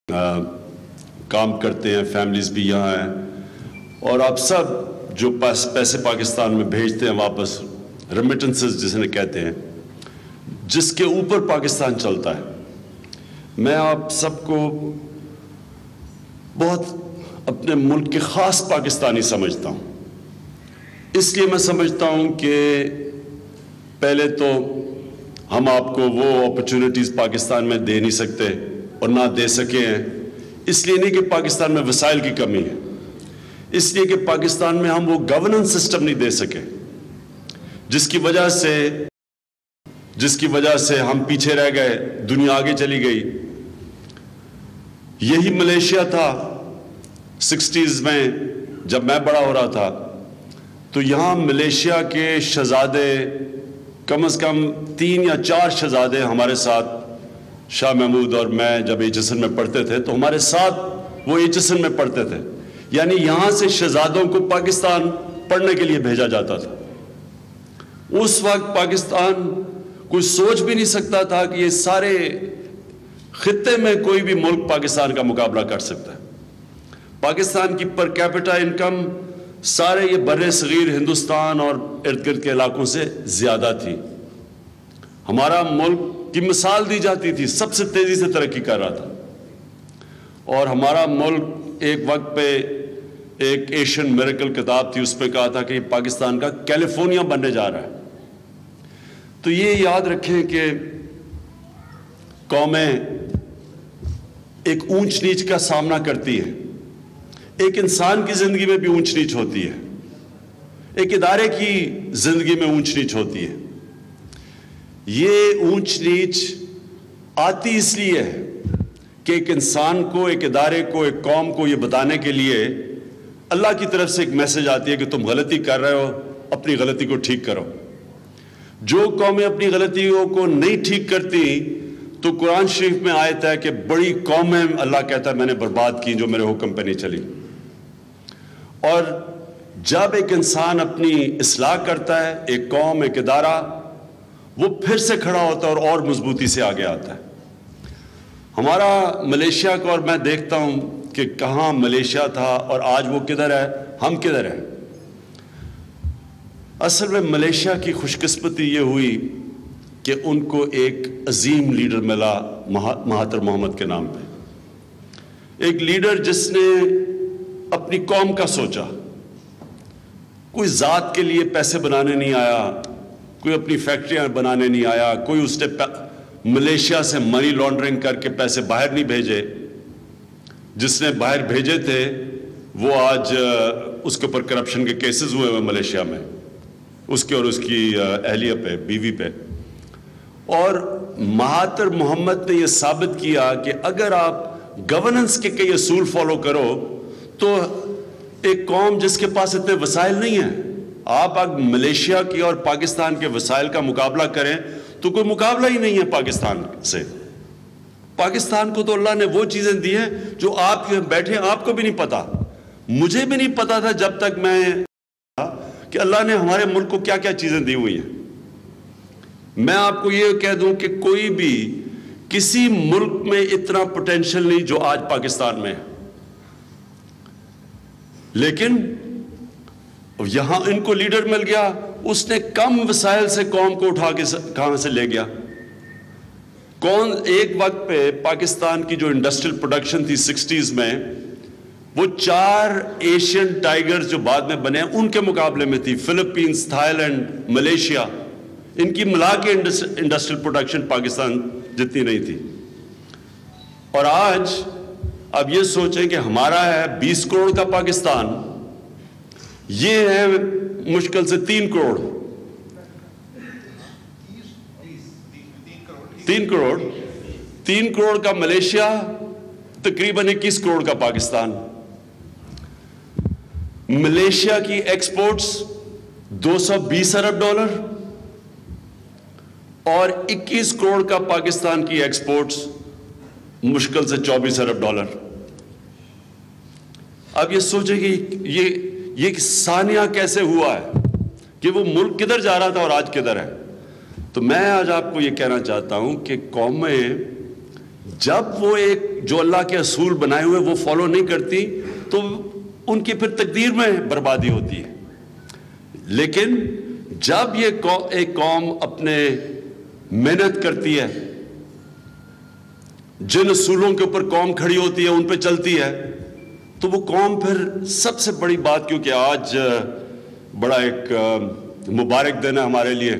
کام کرتے ہیں، فیملیز بھی یہاں ہیں، اور آپ سب جو پیسے پاکستان میں بھیجتے ہیں واپس، ریمیٹنسز جسے کہتے ہیں، جس کے اوپر پاکستان چلتا ہے، میں آپ سب کو بہت اپنے ملک کے خاص پاکستانی سمجھتا ہوں۔ اس لیے میں سمجھتا ہوں کہ پہلے تو ہم آپ کو وہ اپرچونٹیز پاکستان میں دے نہیں سکتے اور نہ دے سکے ہیں، اس لیے نہیں کہ پاکستان میں وسائل کی کمی ہے، اس لیے کہ پاکستان میں ہم وہ گورننس سسٹم نہیں دے سکے جس کی وجہ سے ہم پیچھے رہ گئے، دنیا آگے چلی گئی۔ یہی ملیشیا تھا 60s میں جب میں بڑا ہو رہا تھا، تو یہاں ملیشیا کے شہزادے کم از کم 3 یا 4 شہزادے ہمارے ساتھ، شاہ محمود اور میں جب HSN میں پڑھتے تھے تو ہمارے ساتھ وہ HSN میں پڑھتے تھے، یعنی یہاں سے شہزادوں کو پاکستان پڑھنے کے لیے بھیجا جاتا تھا۔ اس وقت پاکستان کوئی سوچ بھی نہیں سکتا تھا کہ یہ سارے خطے میں کوئی بھی ملک پاکستان کا مقابلہ کر سکتا ہے۔ پاکستان کی پر کیپٹا انکم سارے یہ بر صغیر ہندوستان اور ارد گرد کے علاقوں سے زیادہ تھی۔ ہمارا ملک کی مثال دی جاتی تھی، سب سے تیزی سے ترقی کر رہا تھا، اور ہمارا ملک ایک وقت پہ ایک ایشین میریکل کتاب تھی، اس پہ کہا تھا کہ یہ پاکستان کا کیلیفورنیا بننے جا رہا ہے۔ تو یہ یاد رکھیں کہ قومیں ایک اونچ نیچ کا سامنا کرتی ہیں، ایک انسان کی زندگی میں بھی اونچ نیچ ہوتی ہے، ایک ادارے کی زندگی میں اونچ نیچ ہوتی ہے۔ یہ اونچ نیچ آتی اس لیے ہے کہ ایک انسان کو، ایک ادارے کو، ایک قوم کو یہ بتانے کے لیے اللہ کی طرف سے ایک میسج آتی ہے کہ تم غلطی کر رہے ہو، اپنی غلطی کو ٹھیک کرو۔ جو قومیں اپنی غلطیوں کو نہیں ٹھیک کرتی تو قرآن شریف میں آیت ہے کہ بڑی قومیں اللہ کہتا ہے میں نے برباد کی جو میرے حکم پہ نہیں چلی۔ اور جب ایک انسان اپنی اصلاح کرتا ہے، ایک قوم، ایک ادارہ، وہ پھر سے کھڑا ہوتا ہے اور مضبوطی سے آگے آتا ہے۔ ہمارا ملیشیا کو، اور میں دیکھتا ہوں کہ کہاں ملیشیا تھا اور آج وہ کدھر ہے، ہم کدھر ہیں۔ اصل میں ملیشیا کی خوش قسمتی یہ ہوئی کہ ان کو ایک عظیم لیڈر ملا مہاتر محمد کے نام پہ، ایک لیڈر جس نے اپنی قوم کا سوچا، کوئی ذات کے لیے پیسے بنانے نہیں آیا، کوئی اپنی فیکٹریاں بنانے نہیں آیا، کوئی اس نے ملیشیا سے منی لانڈرنگ کر کے پیسے باہر نہیں بھیجے۔ جس نے باہر بھیجے تھے وہ آج اس کے اوپر کرپشن کے کیسز ہوئے ہوئے ملیشیا میں، اس کے اور اس کی اہلیہ پہ، بیوی پہ۔ اور مہاتر محمد نے یہ ثابت کیا کہ اگر آپ گورننس کے کئی اصول فالو کرو تو ایک قوم جس کے پاس اتنے وسائل نہیں ہیں، آپ اگر ملیشیا کی اور پاکستان کے وسائل کا مقابلہ کریں تو کوئی مقابلہ ہی نہیں ہے پاکستان سے۔ پاکستان کو تو اللہ نے وہ چیزیں دی ہیں جو آپ بیٹھے آپ کو بھی نہیں پتا، مجھے بھی نہیں پتا تھا جب تک میں کہ اللہ نے ہمارے ملک کو کیا کیا چیزیں دی ہوئی ہیں۔ میں آپ کو یہ کہہ دوں کہ کوئی بھی کسی ملک میں اتنا پوٹینشل نہیں جو آج پاکستان میں ہے، لیکن یہاں ان کو لیڈر مل گیا، اس نے کم وسائل سے قوم کو اٹھا کے کہاں سے لے گیا۔ ایک وقت پہ پاکستان کی جو انڈسٹریل پروڈکشن تھی 60s میں، وہ 4 ایشین ٹائیگر جو بعد میں بنے ان کے مقابلے میں تھی، فلپینز، تھائی لینڈ، ملیشیا، ان کی ملا کے انڈسٹریل پروڈکشن پاکستان جتنی نہیں تھی۔ اور آج اب یہ سوچیں کہ ہمارا ہے 20 کروڑ کا پاکستان، یہ ہے مشکل سے 3 کروڑ 3 کروڑ کا ملیشیا، تقریباً 21 کروڑ کا پاکستان۔ ملیشیا کی ایکسپورٹس $220 ارب اور 21 کروڑ کا پاکستان کی ایکسپورٹس مشکل سے $24 ارب۔ اب یہ سوچیں کہ یہ ثانیہ کیسے ہوا ہے کہ وہ ملک کدھر جا رہا تھا اور آج کدھر ہے۔ تو میں آج آپ کو یہ کہنا چاہتا ہوں کہ قومیں جب وہ ایک جو اللہ کے اصول بنائے ہوئے وہ فالو نہیں کرتی تو ان کی پھر تقدیر میں بربادی ہوتی ہے. لیکن جب یہ ایک قوم اپنے محنت کرتی ہے, جن اصولوں کے اوپر قوم کھڑی ہوتی ہے ان پہ چلتی ہے, تو وہ قوم پھر سب سے بڑی بات, کیونکہ آج بڑا ایک مبارک دن ہے ہمارے لیے,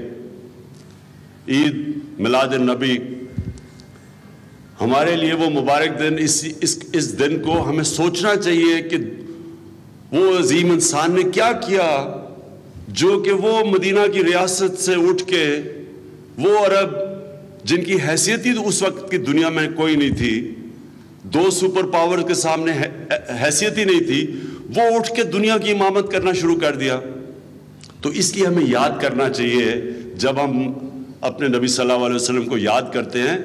عید میلاد النبی, ہمارے لیے وہ مبارک دن. اس دن کو ہمیں سوچنا چاہیے کہ وہ عظیم انسان نے کیا کیا جو کہ وہ مدینہ کی ریاست سے اٹھ کے وہ عرب جن کی حیثیت ہی اس وقت کی دنیا میں کوئی نہیں تھی, 2 سپر پاور کے سامنے حیثیت ہی نہیں تھی, وہ اٹھ کے دنیا کی امامت کرنا شروع کر دیا. تو اس لیے ہمیں یاد کرنا چاہیے, جب ہم اپنے نبی صلی اللہ علیہ وسلم کو یاد کرتے ہیں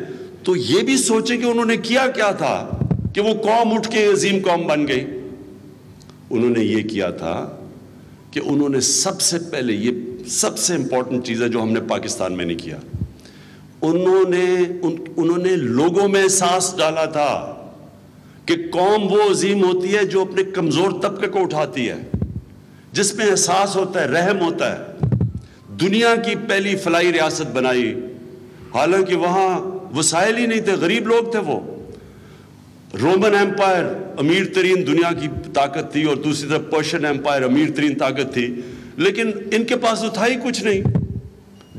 تو یہ بھی سوچیں کہ انہوں نے کیا تھا کہ وہ قوم اٹھ کے عظیم قوم بن گئی. انہوں نے یہ کیا تھا کہ انہوں نے سب سے پہلے, یہ سب سے امپورٹنٹ چیز ہے جو ہم نے پاکستان میں نہیں کیا, انہوں نے لوگوں میں احساس ڈالا تھا کہ قوم وہ عظیم ہوتی ہے جو اپنے کمزور طبقے کو اٹھاتی ہے, جس میں احساس ہوتا ہے, رحم ہوتا ہے. دنیا کی پہلی فلاحی ریاست بنائی, حالانکہ وہاں وسائل ہی نہیں تھے, غریب لوگ تھے. وہ رومن ایمپائر امیر ترین دنیا کی طاقت تھی, اور دوسری طرف پرشین ایمپائر امیر ترین طاقت تھی, لیکن ان کے پاس تو تھا ہی کچھ نہیں.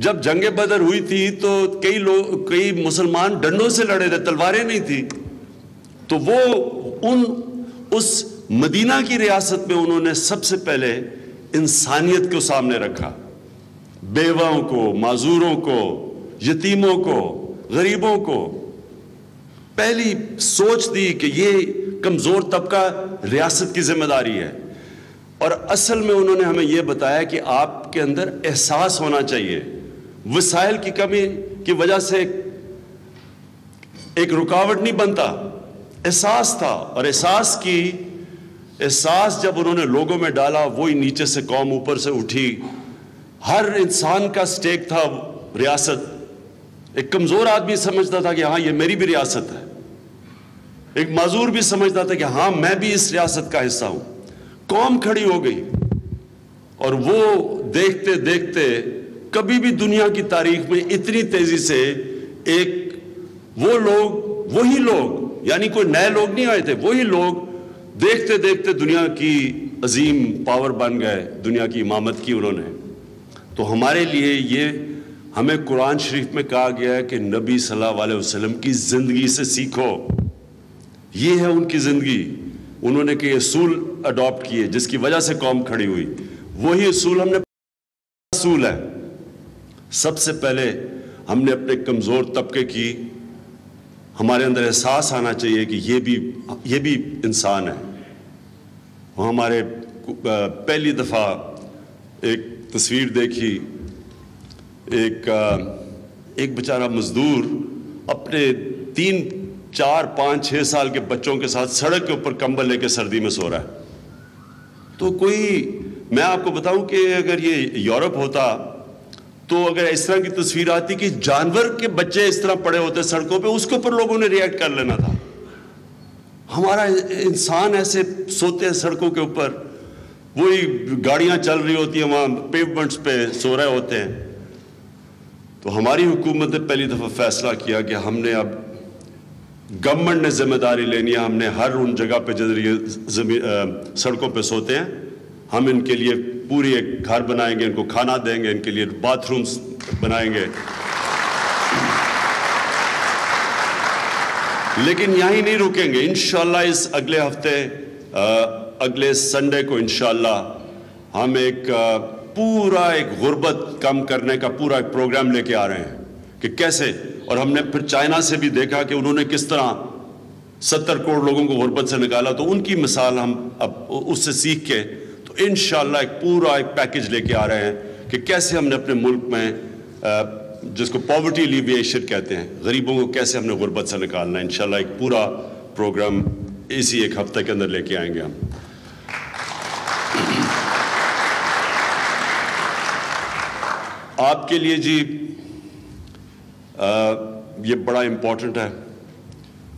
جب جنگ بدر ہوئی تھی تو کئی مسلمان ڈنڈوں سے لڑے تھے, تلواریں نہیں تھی. تو وہ اس مدینہ کی ریاست میں انہوں نے سب سے پہلے انسانیت کو سامنے رکھا, بیواؤں کو, معذوروں کو, یتیموں کو, غریبوں کو. پہلی سوچ دی کہ یہ کمزور طبقہ ریاست کی ذمہ داری ہے. اور اصل میں انہوں نے ہمیں یہ بتایا کہ آپ کے اندر احساس ہونا چاہیے. وسائل کی کمی کی وجہ سے ایک رکاوٹ نہیں بنتا, احساس تھا. اور احساس جب انہوں نے لوگوں میں ڈالا, وہی نیچے سے قوم اوپر سے اٹھی. ہر انسان کا سٹیک تھا ریاست. ایک کمزور آدمی سمجھتا تھا کہ ہاں یہ میری بھی ریاست ہے, ایک معذور بھی سمجھتا تھا کہ ہاں میں بھی اس ریاست کا حصہ ہوں. قوم کھڑی ہو گئی, اور وہ دیکھتے دیکھتے کبھی بھی دنیا کی تاریخ میں اتنی تیزی سے وہی لوگ, یعنی کوئی نئے لوگ نہیں آئے تھے, وہی لوگ دیکھتے دیکھتے دنیا کی عظیم پاور بن گئے, دنیا کی امامت کی انہوں نے. تو ہمارے لیے یہ ہمیں قرآن شریف میں کہا گیا ہے کہ نبی صلی اللہ علیہ وسلم کی زندگی سے سیکھو. یہ ہے ان کی زندگی. انہوں نے کہ اصول اڈاپٹ کیے جس کی وجہ سے قوم کھڑی ہوئی. وہی اصول ہم نے اصول ہے. سب سے پہلے ہم نے اپنے کمزور طبقے کی, ہمارے اندر احساس آنا چاہیے کہ یہ بھی انسان ہے. وہ ہمارے پہلی دفعہ ایک تصویر دیکھی, ایک بیچارہ مزدور اپنے 3, 4, 5, 6 سال کے بچوں کے ساتھ سڑک کے اوپر کمبل لے کے سردی میں سو رہا ہے. تو میں آپ کو بتاؤں کہ اگر یہ یورپ ہوتا تو اگر اس طرح کی تصویر آتی کہ جانور کے بچے اس طرح پڑے ہوتے سڑکوں پہ, اس کے اوپر لوگوں نے ریئیکٹ کر لینا تھا. ہمارا انسان ایسے سوتے ہیں سڑکوں کے اوپر, وہی گاڑیاں چل رہی ہوتی ہیں وہاں پیومنٹس پہ سو رہے ہوتے ہیں. تو ہماری حکومت نے پہلی دفعہ فیصلہ کیا کہ ہم نے اب گورنمنٹ نے ذمہ داری لینی ہے. ہم نے ہر ان جگہ پہ جدھر سڑکوں پہ سوتے ہیں, ہم ان کے لیے پوری ایک گھر بنائیں گے, ان کو کھانا دیں گے, ان کے لیے باتھ رومز بنائیں گے. لیکن یہیں نہیں رکیں گے. انشاءاللہ اس اگلے ہفتے, اگلے سنڈے کو انشاءاللہ ہم ایک غربت کم کرنے کا پورا ایک پروگرام لے کے آ رہے ہیں کہ کیسے. اور ہم نے پھر چائنا سے بھی دیکھا کہ انہوں نے کس طرح 70 کروڑ لوگوں کو غربت سے نکالا. تو ان کی مثال ہم اب اس سے سیکھ کے تو انشاءاللہ ایک پیکج لے کے آ رہے ہیں کہ کیسے ہم نے اپنے ملک میں جس کو پاورٹی ایلیویشن کہتے ہیں, غریبوں کو کیسے ہم نے غربت سے نکالنا ہے. انشاءاللہ ایک پورا پروگرام اسی ایک ہفتے کے اندر لے کے آئیں گے ہم. آپ کے لیے جی یہ بڑا امپورٹنٹ ہے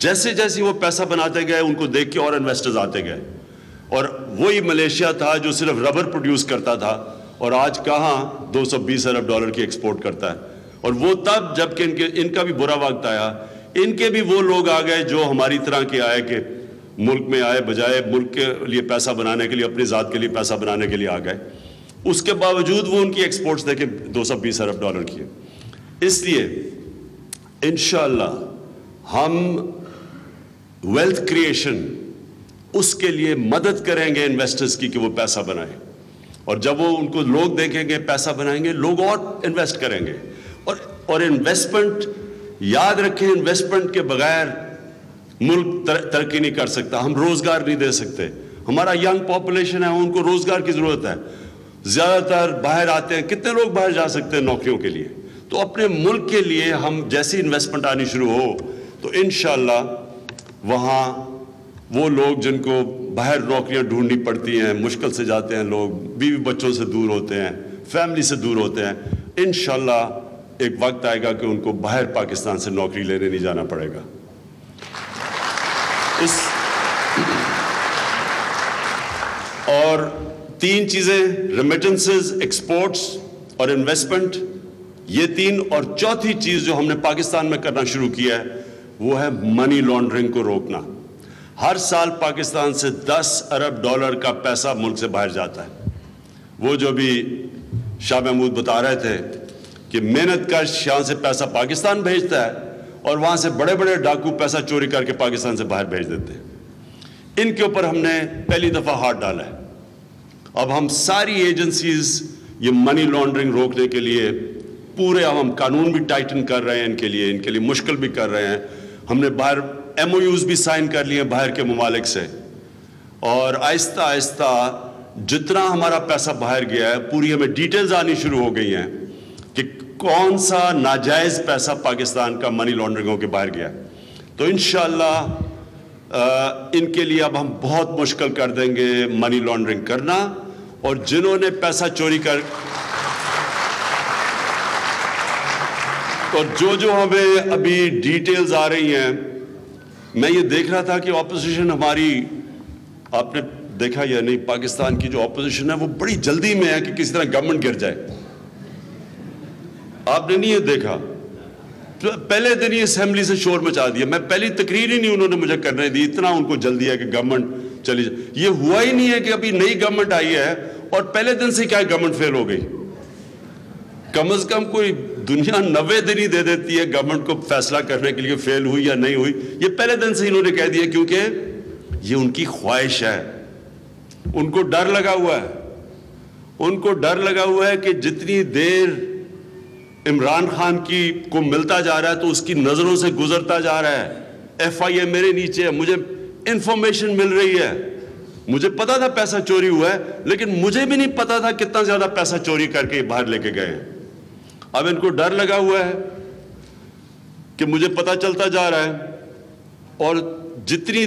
جیسے جیسے وہ پیسہ بناتے گئے ان کو دیکھ کے اور انویسٹرز آتے گئے، اور وہی ملیشیا تھا جو صرف ربر پروڈیوس کرتا تھا اور آج کہاں 220 ارب ڈالر کی ایکسپورٹ کرتا ہے. اور وہ تب جب کہ ان کا بھی برا وقت آیا، ان کے بھی وہ لوگ آ گئے جو ہماری طرح کے آئے کہ ملک میں آئے، بجائے ملک کے لیے پیسہ بنانے کے لیے اپنی ذات کے لیے پیسہ بنانے کے لیے آ گئے. اس کے باوجود وہ ان کی ایکسپورٹس دیکھیں 220 ارب ڈالر کی. اس لیے انشاءاللہ ہم ویلتھ کریشن اس کے لیے مدد کریں گے انویسٹرز کی کہ وہ پیسہ بنائیں، اور جب وہ ان کو لوگ دیکھیں گے پیسہ بنائیں گے، لوگ اور انویسٹ کریں گے. اور انویسٹمنٹ یاد رکھیں، انویسٹمنٹ کے بغیر ملک ترقی نہیں کر سکتا. ہم روزگار نہیں دے سکتے. ہمارا ینگ پاپولیشن ہے، ان کو روزگار کی ضرورت ہے. زیادہ تر باہر آتے ہیں، کتنے لوگ باہر جا سکتے ہیں نوکریوں کے لیے؟ تو اپنے ملک کے لیے ہم جیسی انویسٹمنٹ آنی شروع ہو تو انشاءاللہ وہاں وہ لوگ جن کو باہر نوکریاں ڈھونڈنی پڑتی ہیں، مشکل سے جاتے ہیں، لوگ بیوی بچوں سے دور ہوتے ہیں، فیملی سے دور ہوتے ہیں، انشاءاللہ ایک وقت آئے گا کہ ان کو باہر پاکستان سے نوکری لینے نہیں جانا پڑے گا. اور 3 چیزیں، ریمیٹنسز، ایکسپورٹس اور انویسٹمنٹ، یہ 3. اور چوتھی چیز جو ہم نے پاکستان میں کرنا شروع کیا ہے وہ ہے منی لانڈرنگ کو روکنا. ہر سال پاکستان سے 10 ارب ڈالر کا پیسہ ملک سے باہر جاتا ہے. وہ جو بھی شاہ محمود بتا رہے تھے کہ محنت کش یہاں سے پیسہ پاکستان بھیجتا ہے اور وہاں سے بڑے بڑے ڈاکو پیسہ چوری کر کے پاکستان سے باہر بھیج دیتے ہیں. ان کے اوپر ہم نے پہلی دفعہ ہاتھ ڈالا ہے. اب ہم ساری ایجنسیز یہ منی لانڈرنگ روکنے کے لیے پورے، اب ہم قانون بھی ٹائٹن کر رہے ہیں ان کے لیے مشکل بھی کر رہے ہیں. ہم نے باہر MOUs بھی سائن کر لیے باہر کے ممالک سے، اور آہستہ آہستہ جتنا ہمارا پیسہ باہر گیا ہے پوری ہمیں ڈیٹیلز آنی شروع ہو گئی ہیں کہ کون سا ناجائز پیسہ پاکستان کا منی لانڈرنگوں کے باہر گیا. تو انشاءاللہ ان کے لیے اب ہم بہت مشکل کر دیں گے منی لانڈرنگ کرنا. اور جنہوں نے پیسہ چوری کر، اور جو ہمیں ابھی ڈیٹیلز آ رہی ہیں، میں یہ دیکھ رہا تھا کہ اپوزیشن ہماری، آپ نے دیکھا یا نہیں، پاکستان کی جو اپوزیشن ہے وہ بڑی جلدی میں ہے کہ کسی طرح گورنمنٹ گر جائے. آپ نے نہیں یہ دیکھا؟ پہلے دن ہی اسمبلی سے شور مچا دیا. میں پہلی تقریر ہی نہیں انہوں نے مجھے کرنے دی، اتنا ان کو جلدی ہے کہ گورنمنٹ چلی جائے. یہ ہوا ہی نہیں ہے کہ ابھی نئی گورنمنٹ آئی ہے اور پہلے دن سے کیا گورنمنٹ فیل ہو گئی. کم از کم کوئی دنیا 90 دن ہی دے دیتی ہے گورنمنٹ کو فیصلہ کرنے کے لیے فیل ہوئی یا نہیں ہوئی. یہ پہلے دن سے انہوں نے کہہ دیا کیونکہ یہ ان کی خواہش ہے. ان کو ڈر لگا ہوا ہے، ان کو ڈر لگا ہوا ہے کہ جتنی دیر عمران خان کو ملتا جا رہا ہے تو اس کی نظروں سے گزرتا جا رہا ہے. FIA میرے نیچے ہے، مجھے انفارمیشن مل رہی ہے. مجھے پتا تھا پیسہ چوری ہوا ہے، لیکن مجھے بھی نہیں پتا تھا کتنا زیادہ پیسہ چوری کر کے باہر لے کے گئے ہیں. اب ان کو ڈر لگا ہوا ہے کہ مجھے پتا چلتا جا رہا ہے، اور جتنی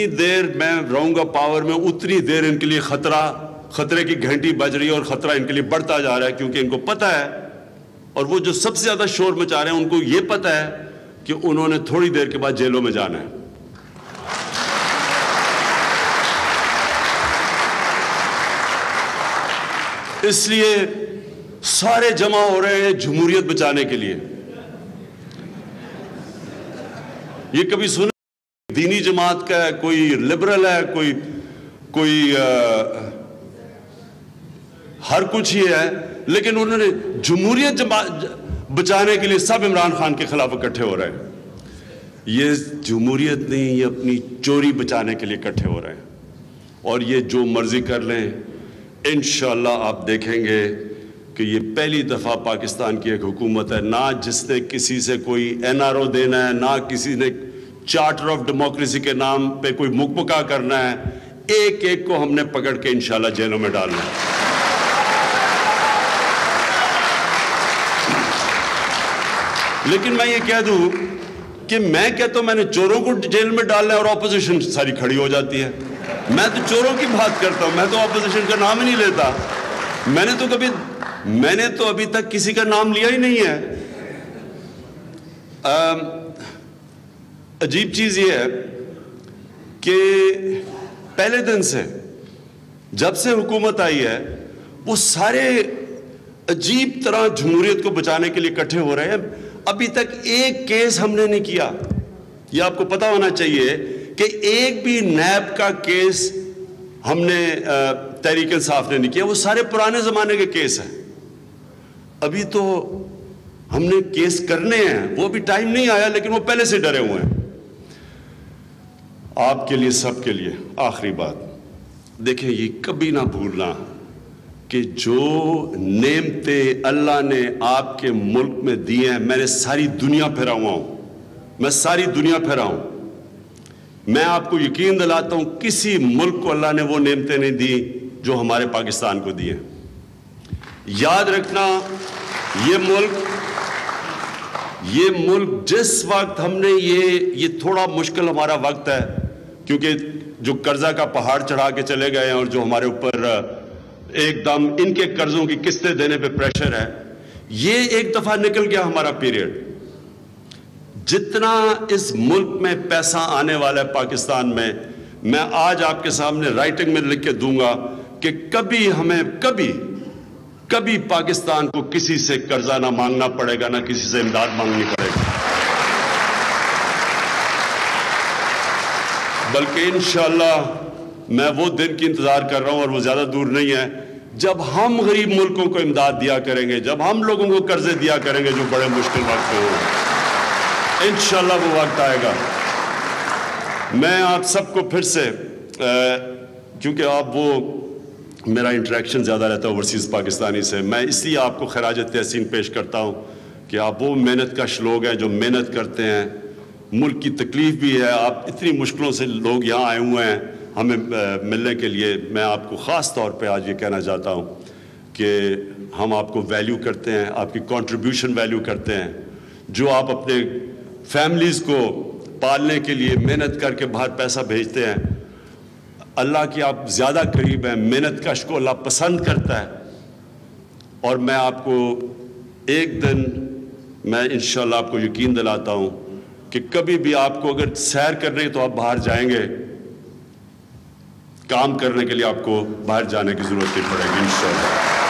دیر میں رہوں گا پاور میں اتنی دیر ان کے لیے خطرے کی گھنٹی بج رہی ہے، اور خطرہ ان کے لیے بڑھتا جا رہا ہے کیونکہ ان کو پتا ہے. اور وہ جو سب سے زیادہ شور مچا رہے ہیں ان کو یہ پتا ہے کہ انہوں نے تھوڑی دیر کے بعد جیلوں میں جانا ہے. اس لیے سارے جمع ہو رہے ہیں جمہوریت بچانے کے لیے. یہ کبھی سنا دینی جماعت کا ہے، کوئی لبرل ہے، کوئی ہر کچھ ہی ہے، لیکن انہوں نے جمہوریت بچانے کے لیے سب عمران خان کے خلاف اکٹھے ہو رہے ہیں. یہ جمہوریت نہیں، یہ اپنی چوری بچانے کے لیے اکٹھے ہو رہے ہیں. اور یہ جو مرضی کر لیں، انشاءاللہ آپ دیکھیں گے کہ یہ پہلی دفعہ پاکستان کی ایک حکومت ہے نہ جس نے کسی سے کوئی NRO دینا ہے، نہ کسی نے چارٹر آف ڈیموکریسی کے نام پہ کوئی مکمکا کرنا ہے. ایک ایک کو ہم نے پکڑ کے انشاءاللہ جیلوں میں ڈالنا ہے. لیکن میں یہ کہہ دوں کہ میں کہتا ہوں میں نے چوروں کو جیل میں ڈالنا ہے اور اپوزیشن ساری کھڑی ہو جاتی ہے. میں تو چوروں کی بات کرتا ہوں، میں تو اپوزیشن کا نام ہی نہیں لیتا. میں نے تو ابھی تک کسی کا نام لیا ہی نہیں ہے. عجیب چیز یہ ہے کہ پہلے دن سے جب سے حکومت آئی ہے وہ سارے عجیب طرح جمہوریت کو بچانے کے لیے اکٹھے ہو رہے ہیں. ابھی تک ایک کیس ہم نے نہیں کیا. یہ آپ کو پتا ہونا چاہیے کہ ایک بھی نیب کا کیس ہم نے تحریک انصاف نے نہیں کیا. وہ سارے پرانے زمانے کے کیس ہیں. ابھی تو ہم نے کیس کرنے ہیں, وہ بھی ٹائم نہیں آیا, لیکن وہ پہلے سے ڈرے ہوئے ہیں. آپ کے لیے, سب کے لیے آخری بات, دیکھیں یہ کبھی نہ بھولنا کہ جو نعمتیں اللہ نے آپ کے ملک میں دی ہیں, میں نے ساری دنیا پھیرا ہوا ہوں, میں ساری دنیا پھیرا ہوں. میں آپ کو یقین دلاتا ہوں کسی ملک کو اللہ نے وہ نعمتیں نہیں دی جو ہمارے پاکستان کو دی ہیں. یاد رکھنا یہ ملک جس وقت ہم نے یہ تھوڑا مشکل ہمارا وقت ہے کیونکہ جو قرضہ کا پہاڑ چڑھا کے چلے گئے ہیں اور جو ہمارے اوپر ایک دم ان کے قرضوں کی قسطیں دینے پہ پریشر ہے, یہ ایک دفعہ نکل گیا ہمارا پیریڈ. جتنا اس ملک میں پیسہ آنے والا ہے پاکستان میں آج آپ کے سامنے رائٹنگ میں لکھ کے دوں گا کہ کبھی پاکستان کو کسی سے قرضہ نہ مانگنا پڑے گا, نہ کسی سے امداد مانگنی پڑے گی, بلکہ انشاءاللہ میں وہ دن کی انتظار کر رہا ہوں اور وہ زیادہ دور نہیں ہے جب ہم غریب ملکوں کو امداد دیا کریں گے, جب ہم لوگوں کو قرضے دیا کریں گے جو بڑے مشکل وقت میں ہوں. انشاءاللہ وہ وقت آئے گا. میں آپ سب کو پھر سے کیونکہ آپ وہ میرا انٹریکشن زیادہ رہتا ہے اوورسیز پاکستانی سے, میں اس لیے آپ کو خراج تحسین پیش کرتا ہوں کہ آپ وہ محنت کش لوگ ہیں جو محنت کرتے ہیں. ملک کی تکلیف بھی ہے, آپ اتنی مشکلوں سے لوگ یہاں آئے ہوئے ہیں ہمیں ملنے کے لیے. میں آپ کو خاص طور پہ آج یہ کہنا چاہتا ہوں کہ ہم آپ کو ویلیو کرتے ہیں, آپ کی کنٹریبیوشن ویلیو کرتے ہیں, جو آپ اپنے فیملیز کو پالنے کے لیے محنت کر کے باہر پیسہ بھیجتے ہیں. اللہ کی آپ زیادہ قریب ہیں, محنت کش کو اللہ پسند کرتا ہے. اور میں آپ کو ایک دن میں انشاءاللہ آپ کو یقین دلاتا ہوں کہ کبھی بھی آپ کو اگر سیر کرنے تو آپ باہر جائیں گے, کام کرنے کے لیے آپ کو باہر جانے کی ضرورت نہیں پڑے گی انشاءاللہ.